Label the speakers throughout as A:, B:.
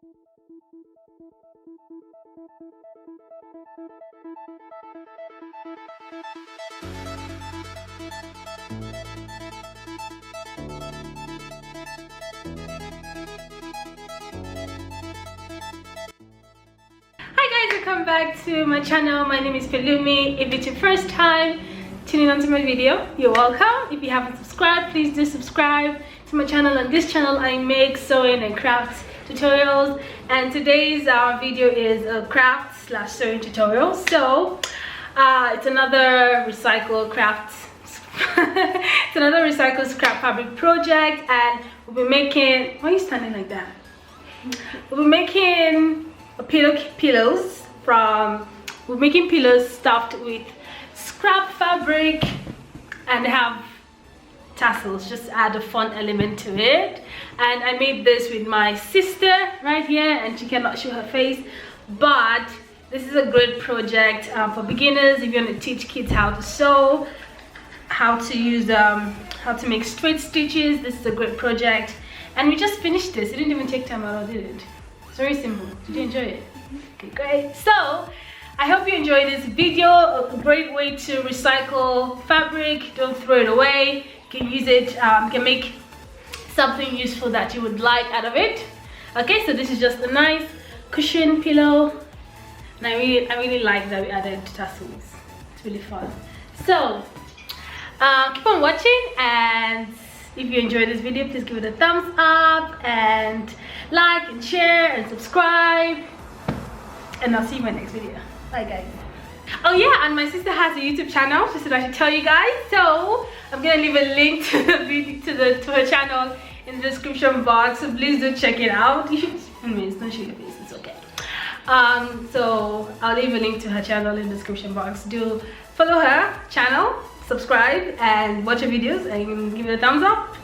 A: Welcome back to my channel. My name is Pelumi. If it's your first time tuning onto my video, you're welcome. If you haven't subscribed, please do subscribe to my channel. On this channel I make sewing and craft tutorials, and today's video is a craft slash sewing tutorial. So it's another recycled craft it's another recycled scrap fabric project, and we'll be making, why are you standing like that? We'll be making pillows we're making pillows stuffed with scrap fabric and have tassels, just add a fun element to it. And I made this with my sister right here, and she cannot show her face, but this is a great project for beginners. If you want to teach kids how to sew, how to use how to make straight stitches, this is a great project. And we just finished this. It didn't even take time at all, did it? It's very simple. Did you enjoy it? Okay, great. So I hope you enjoyed this video. A great way to recycle fabric. Don't throw it away. You can use it, you can make something useful that you would like out of it. Okay, so this is just a nice cushion pillow, and I really like that we added tassels. It's really fun. So keep on watching, and if you enjoyed this video, please give it a thumbs up and like and share and subscribe, and I'll see you in my next video. Bye guys. Oh yeah, and my sister has a YouTube channel. She said I should tell you guys, so I'm gonna leave a link to the video to her channel in the description box, so please do check it out. You should, don't show your face, it's okay. So I'll leave a link to her channel in the description box. Do follow her channel, subscribe, and watch her videos, and give it a thumbs up.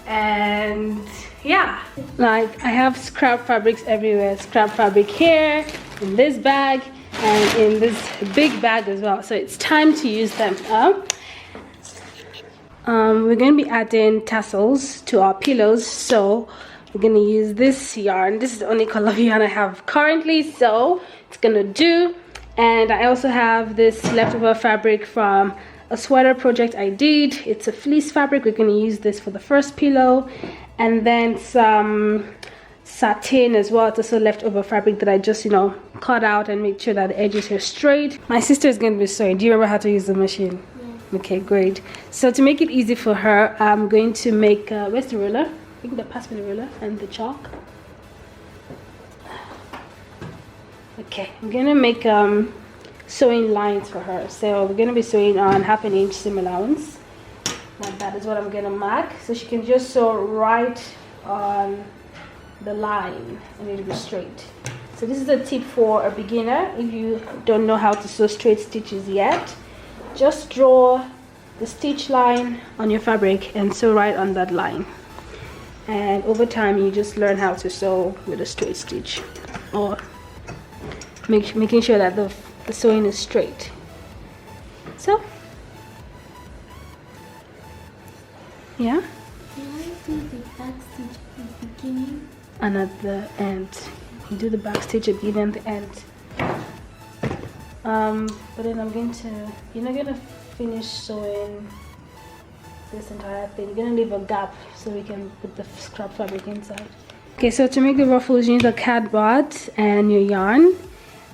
A: And yeah, like I have scrap fabrics everywhere. Scrap fabric here, in this bag, and in this big bag as well, so it's time to use them up. We're going to be adding tassels to our pillows, so we're going to use this yarn. This is the only color of yarn I have currently, so it's gonna do. And I also have this leftover fabric from a sweater project I did. It's a fleece fabric. We're going to use this for the first pillow, and then some satin as well. It's also leftover fabric that I just, you know, cut out and make sure that the edges are straight. My sister is going to be sewing. Do you remember how to use the machine? Yeah. Okay, great. So to make it easy for her, I'm going to make where's the ruler? You can pass me the ruler and the chalk. Okay, I'm gonna make sewing lines for her. So we're going to be sewing on 1/2 inch seam allowance, like that is what I'm going to mark, so she can just sew right on the line and it'll be straight. So this is a tip for a beginner. If you don't know how to sew straight stitches yet, just draw the stitch line on your fabric and sew right on that line, and over time you just learn how to sew with a straight stitch, or making sure that the sewing is straight. So yeah,
B: do the back stitch at the beginning
A: and at the end. You do the back stitch at the beginning and the end. But then you're not gonna finish sewing this entire thing. You're gonna leave a gap so we can put the scrap fabric inside. Okay, so to make the ruffles, you need a cardboard and your yarn,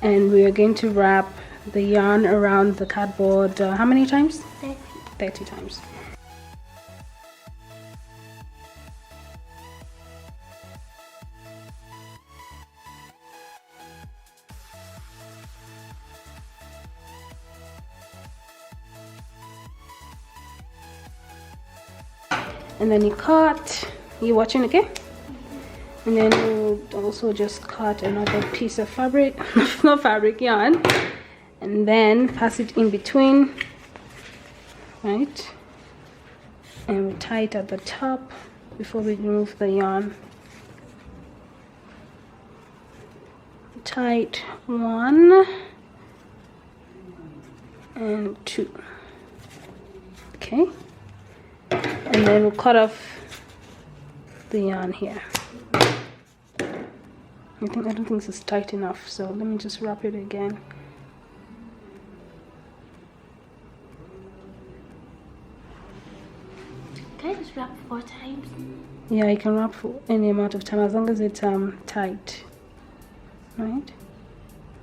A: and we are going to wrap the yarn around the cardboard how many times? 30 times. And then you cut. You watching, okay? And then you also just cut another piece of fabric, not fabric, yarn, and then pass it in between, right? And we tie it at the top before we remove the yarn. Tight 1 and 2. Okay, and then we'll cut off the yarn here. I don't think this is tight enough, so let me just wrap it again.
B: Can I just wrap 4 times?
A: Yeah, you can wrap for any amount of time as long as it's tight. Right?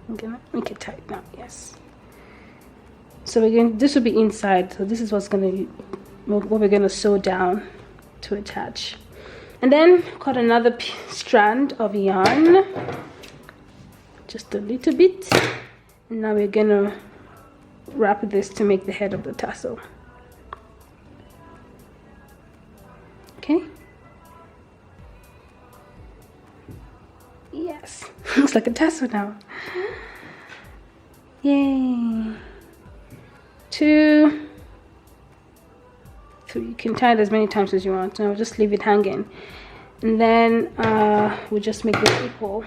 A: I'm gonna make it tight now. Yes. So this will be inside. So this is what's gonna be what we're gonna sew down to attach. And then cut another strand of yarn, just a little bit. And now we're gonna wrap this to make the head of the tassel. Okay. Yes, looks like a tassel now. Yay. 2, 3. You can tie it as many times as you want. Now just leave it hanging, and then we just make this equal.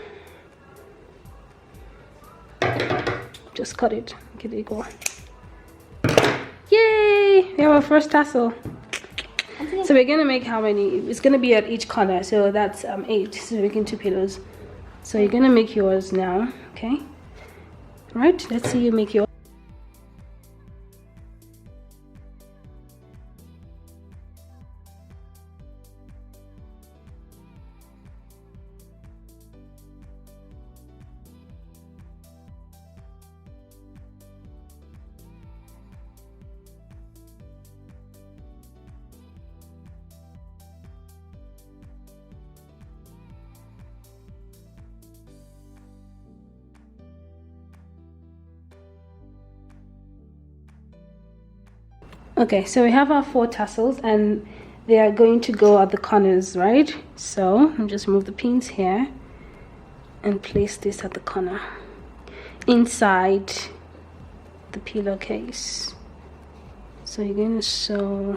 A: Just cut it, make it equal. Yay! We have our first tassel. So we're gonna make how many? It's gonna be at each corner, so that's 8. So we're making 2 pillows. So you're gonna make yours now, okay? Right? Let's see you make yours. Okay, so we have our 4 tassels and they are going to go at the corners, right? So I'll just remove the pins here and place this at the corner inside the pillowcase. So you're going to sew.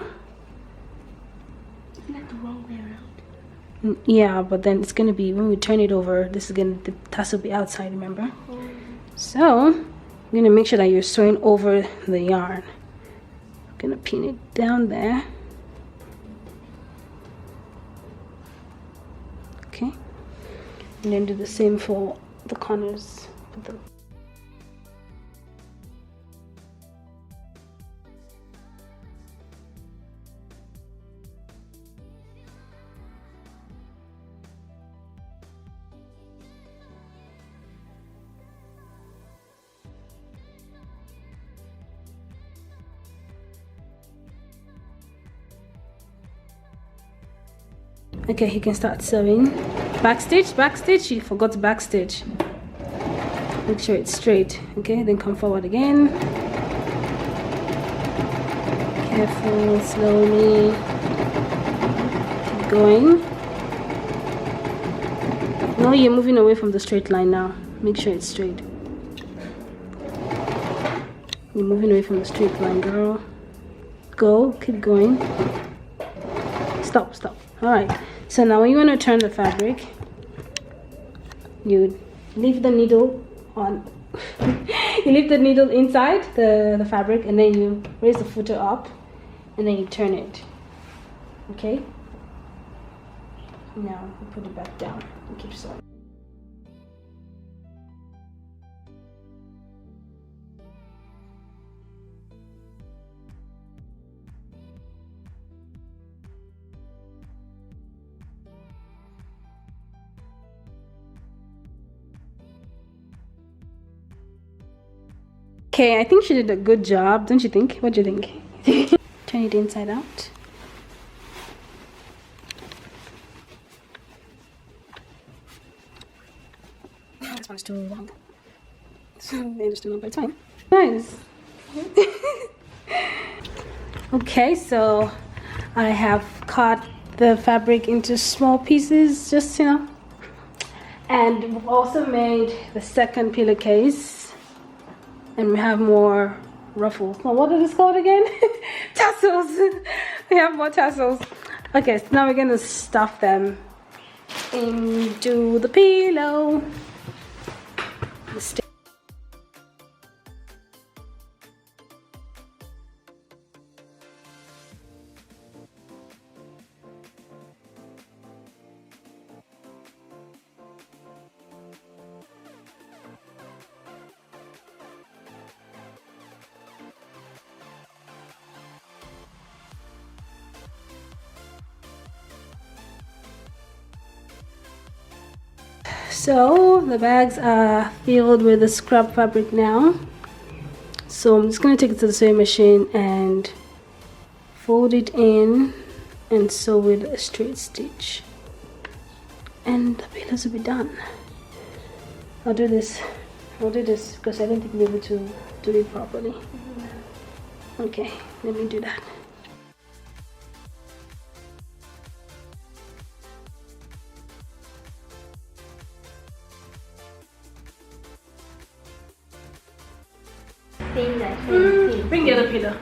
B: Isn't that the wrong way around?
A: Yeah, but then it's going to be, when we turn it over, this is going to, the tassel will be outside, remember? So you're going to make sure that you're sewing over the yarn. Gonna pin it down there. Okay, and then do the same for the corners. Okay, he can start sewing. Backstitch, you forgot to backstitch. Make sure it's straight. Okay, then come forward again. Careful, slowly. Keep going. No, you're moving away from the straight line now. Make sure it's straight. You're moving away from the straight line, girl. Go, keep going. Stop. All right. So now when you want to turn the fabric, you leave the needle on. You leave the needle inside the fabric, and then you raise the footer up, and then you turn it. Okay. Now you put it back down and keep sewing. Okay, I think she did a good job, don't you think? What do you think? Turn it inside out. This one's too long. So interesting, but it's fine. Nice. Okay, so I have cut the fabric into small pieces, just and we've also made the second pillowcase. And we have more ruffles. Well, what is this called again? Tassels. We have more tassels. Okay, so now we're going to stuff them into the pillow. So the bags are filled with the scrap fabric now. So I'm just going to take it to the sewing machine and fold it in and sew with a straight stitch. And the pillows will be done. I'll do this because I don't think we'll be able to do it properly. Okay, let me do that. Bring the other pillow.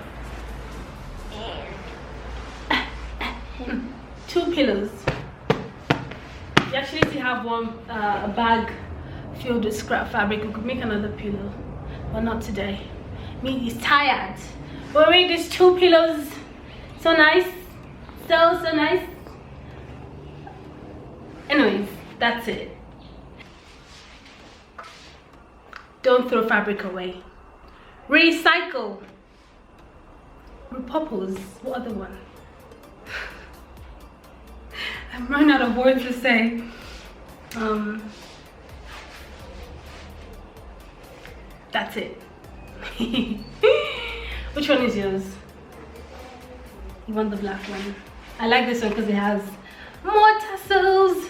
A: Two pillows. You actually still have one a bag filled with scrap fabric. We could make another pillow, but not today. Me is tired. We'll make these two pillows. So nice, so nice. Anyways, that's it. Don't throw fabric away. Recycle. Repurpose. What other one? I'm running out of words to say. That's it. Which one is yours? You want the black one? I like this one because it has more tassels.